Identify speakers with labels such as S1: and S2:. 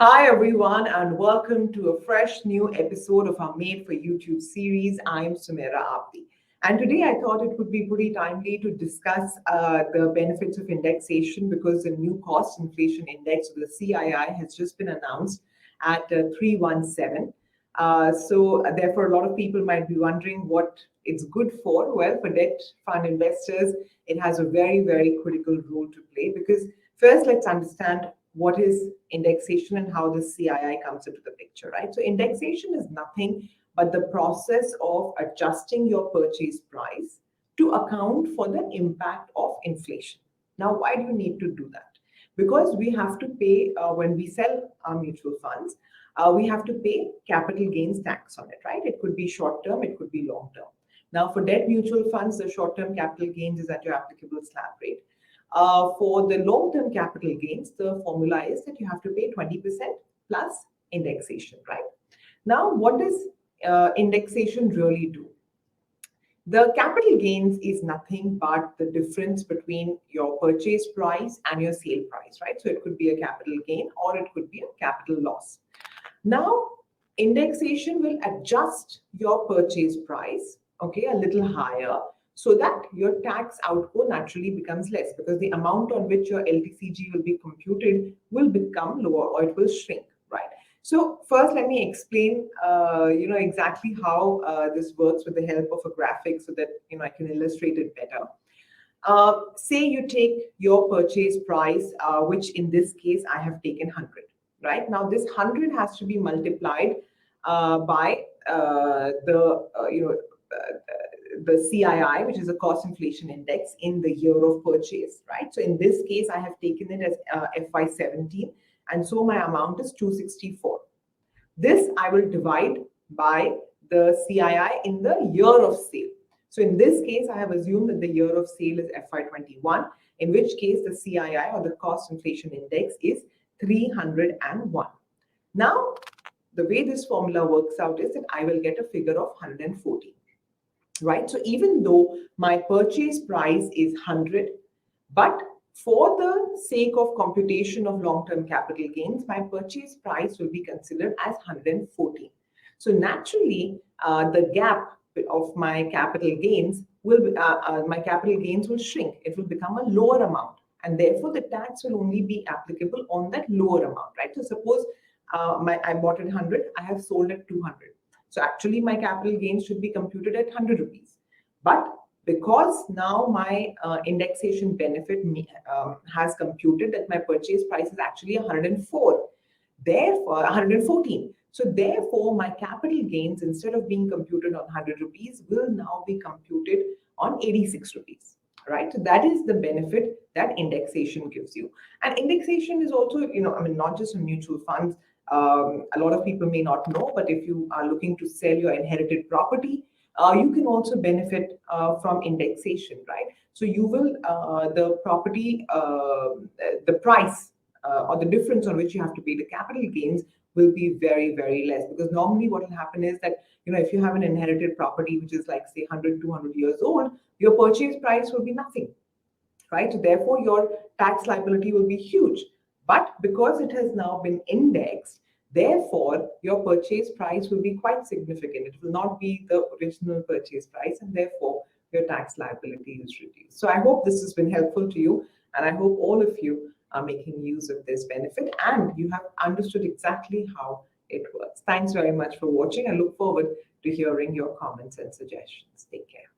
S1: Hi, everyone, and welcome to a fresh new episode of our Made for YouTube series. I'm Sumaira Abidi. And today I thought it would be pretty timely to discuss the benefits of indexation because the new cost inflation index, the CII, has just been announced at 317. Therefore, a lot of people might be wondering what it's good for. Well, for debt fund investors, it has a very, very critical role to play because first, let's understand what is indexation and how the CII comes into the picture, right? So indexation is nothing but the process of adjusting your purchase price to account for the impact of inflation. Now, why do you need to do that? Because we have to pay, when we sell our mutual funds, we have to pay capital gains tax on it, right? It could be short term, it could be long term. Now, for debt mutual funds, the short term capital gains is at your applicable SLAB rate. For the long-term capital gains, the formula is that you have to pay 20% plus indexation, right? Now, what does indexation really do? The capital gains is nothing but the difference between your purchase price and your sale price, right? So it could be a capital gain or it could be a capital loss. Now, indexation will adjust your purchase price, okay, a little higher so that your tax outgo naturally becomes less because the amount on which your LTCG will be computed will become lower or it will shrink, right? So first, let me explain, exactly how this works with the help of a graphic so that, I can illustrate it better. Say you take your purchase price, which in this case, I have taken 100, right? Now, this 100 has to be multiplied by the CII, which is a cost inflation index in the year of purchase, right? So in this case, I have taken it as FY17, and so my amount is 264. This I will divide by the CII in the year of sale. So in this case, I have assumed that the year of sale is FY21, in which case the CII or the cost inflation index is 301. Now, the way this formula works out is that I will get a figure of 114. Right? So even though my purchase price is 100, but for the sake of computation of long-term capital gains, my purchase price will be considered as 114. So naturally, the gap of my capital gains will shrink. It will become a lower amount, and therefore the tax will only be applicable on that lower amount, right? So suppose I bought it 100, I have sold it 200. So actually, my capital gains should be computed at 100 rupees. But because now my indexation benefit has computed that my purchase price is actually 104, therefore 114. So therefore, my capital gains, instead of being computed on 100 rupees, will now be computed on 86 rupees. Right? So that is the benefit that indexation gives you. And indexation is also, not just on mutual funds. A lot of people may not know, but if you are looking to sell your inherited property, you can also benefit from indexation, right? So you will, the property, the price or the difference on which you have to pay the capital gains will be very, very less, because normally what will happen is that, if you have an inherited property, which is like say 100, 200 years old, your purchase price will be nothing, right? So therefore your tax liability will be huge. But because it has now been indexed, therefore your purchase price will be quite significant. It will not be the original purchase price, and therefore your tax liability is reduced. So I hope this has been helpful to you, and I hope all of you are making use of this benefit and you have understood exactly how it works. Thanks very much for watching. I look forward to hearing your comments and suggestions. Take care.